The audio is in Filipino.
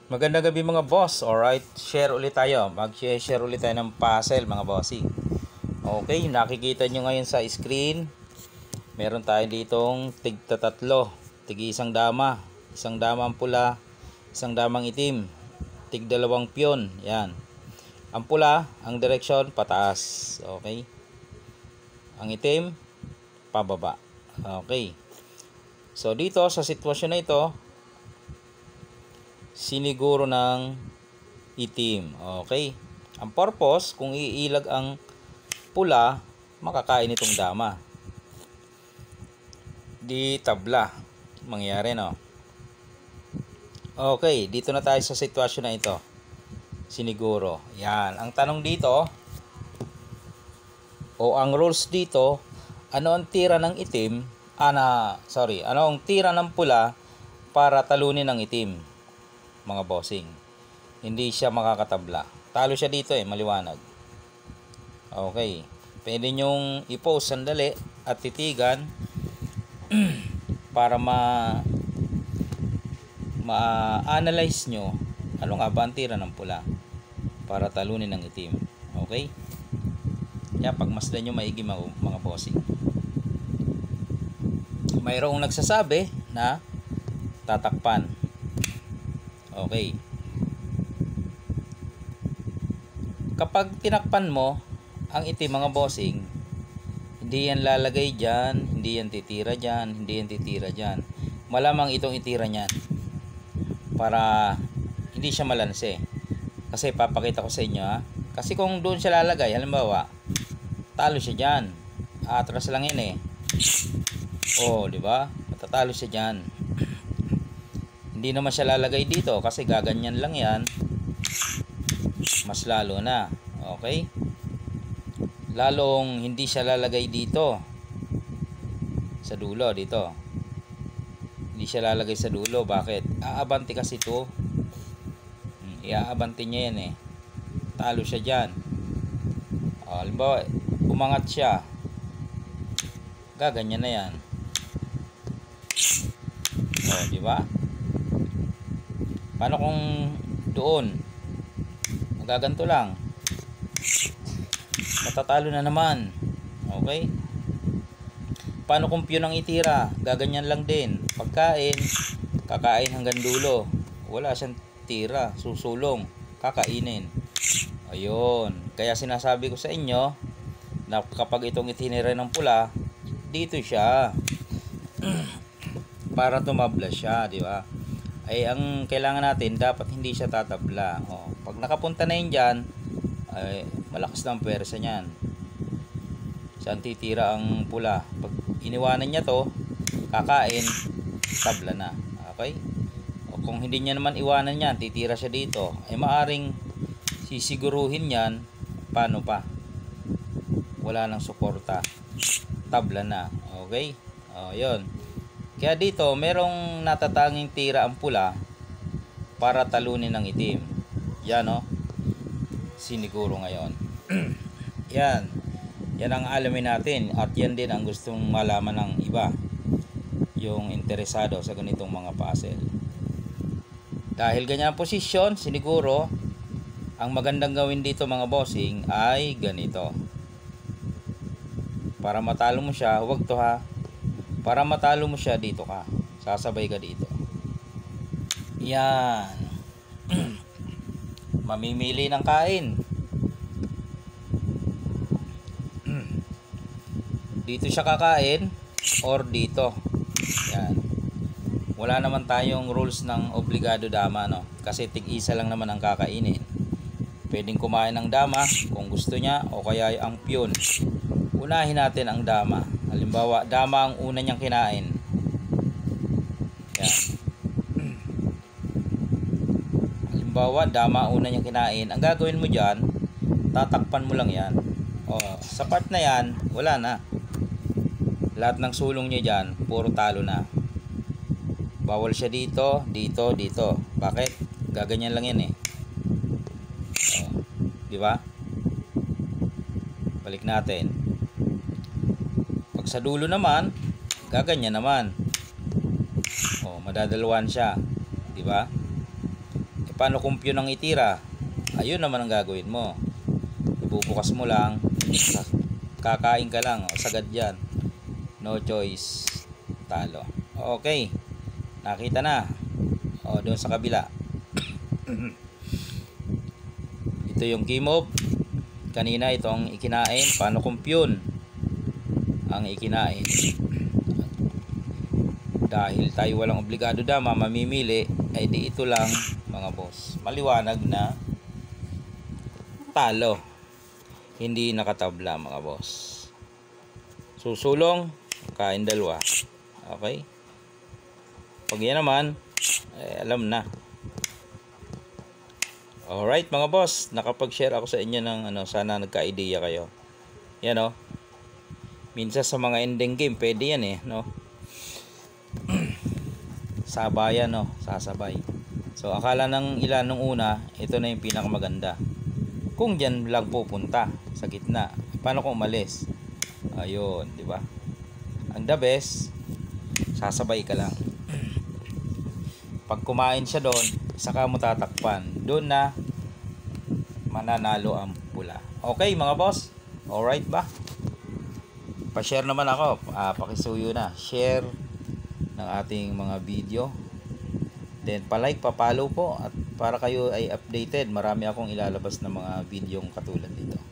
Magandang gabi mga boss. Alright, share ulit tayo. Mag-share ulit tayo ng puzzle mga bossing. Okay, nakikita nyo ngayon sa screen. Meron tayo ditong tig-tatlo. Tig-isang dama. Isang damang pula, isang damang itim. Tig-dalawang piyon. Yan. Ang pula, ang direksyon, pataas. Okay. Ang itim, pababa. Okay. So dito sa sitwasyon na ito, siniguro ng itim. Okay. Ang purpose, kung iilag ang pula, makakain itong dama. Di tabla. Mangyari, no? Okay. Dito na tayo sa sitwasyon na ito. Siniguro. Yan. Ang tanong dito, o ang rules dito, ano ang tira ng itim? Ano ang tira ng pula para talunin ng itim? Mga bossing, hindi siya makakatabla. Talo siya dito maliwanag. Okay, pwede nyong i-post sandali at titigan para ma-analyze nyo ano nga ba ang tira ng pula para talunin ng itim. Okay, kaya pagmasdan nyo maigi mga bossing. Mayroong nagsasabi na tatakpan. Okay. Kapag tinakpan mo ang itim mga bossing, hindi yan lalagay dyan, hindi yan titira dyan, hindi yan titira dyan. Malamang itong itira nyan para hindi siya malanse. Kasi papakita ko sa inyo Kasi kung doon siya lalagay, halimbawa, talo siya dyan. Atras lang yan Oh, di ba? Matatalo siya dyan. Hindi naman siya lalagay dito kasi gaganyan lang yan. Mas lalo na. Okay? Lalong hindi siya lalagay dito. Sa dulo, dito. Hindi siya lalagay sa dulo. Bakit? Aabante kasi ito. Iaabante niya yan Talo siya dyan. Halimbawa, umangat siya. Gaganyan na yan. Di ba? Paano kung doon magaganto lang? Matatalo na naman. Okay? Paano kung piyon ang itira? Gaganyan lang din. Pagkain, kakain hanggang dulo. Wala siyang tira, susulong, kakainin. Ayun. Kaya sinasabi ko sa inyo na kapag itong itinira ng pula, dito siya. Para tumabla siya, di ba? Ay ang kailangan natin, dapat hindi siya tatabla. Pag nakapunta na yun dyan, ay malakas na ang pwersa niyan. Saan titira ang pula? Pag iniwanan niya to, kakain, tabla na. Okay? O kung hindi niya naman iwanan yan, titira siya dito, ay maaring sisiguruhin yan. Paano pa? Wala nang suporta, tabla na. Okay? Yun. Kaya dito, merong natatanging tira ang pula para talunin ng itim. Yan siniguro ngayon. Yan. Yan ang alamin natin. At yan din ang gustong malaman ng iba. Yung interesado sa ganitong mga puzzle. Dahil ganyan ang posisyon, siniguro, ang magandang gawin dito mga bossing ay ganito. Para matalo mo siya, huwag to Para matalo mo siya, dito ka. Sasabay ka dito. Yan. Mamimili ng kain. Dito siya kakain or dito. Yan. Wala naman tayong rules ng obligado dama, kasi tig-isa lang naman ang kakainin. Pwedeng kumain ng dama kung gusto niya o kaya ang piyon. Unahin natin ang dama. Halimbawa, dama ang una niyang kinain. Yan. Halimbawa, dama ang una niyang kinain. Ang gagawin mo dyan, tatakpan mo lang yan. Sa part na yan, wala na. Lahat ng sulong niya dyan, puro talo na. Bawal siya dito, dito, dito. Bakit? Gaganyan lang yan di ba? Balik natin. Pag sa dulo naman, gaganyan naman. madadalawan siya, di ba? paano kung piyon ang itira? Ayun naman ang gagawin mo. Ibubukas mo lang, kakain ka lang, sagad yan. No choice, talo. Okay, nakita na. Doon sa kabila. Ito yung key move. Kanina itong ikinain. Paano kung piyon ang ikinain? Dahil tayo walang obligado mamimili, ay di ito lang mga boss. Maliwanag na talo. Hindi nakatabla mga boss. Susulong, kain dalawa. Okay? Pag yan naman, alam na. Alright mga boss, nakapag-share ako sa inyo ng sana nagka-idea kayo. Yan minsan sa mga ending game, pwede yan no? Sabayan sasabay. So akala ng ilan nung una, ito na yung pinakamaganda. Kung diyan lang pupunta sa gitna, paano kung umalis? Ayun, di ba? Ang the best, sasabay ka lang. Pag kumain siya doon, saka mo tatakpan. Doon na mananalo ang pula. Okay mga boss? Alright ba? Pa-share naman ako. Pakisuyo na. Share ng ating mga video. Then pa-like, pa-follow po. At para kayo ay updated, marami akong ilalabas na mga video katulad dito.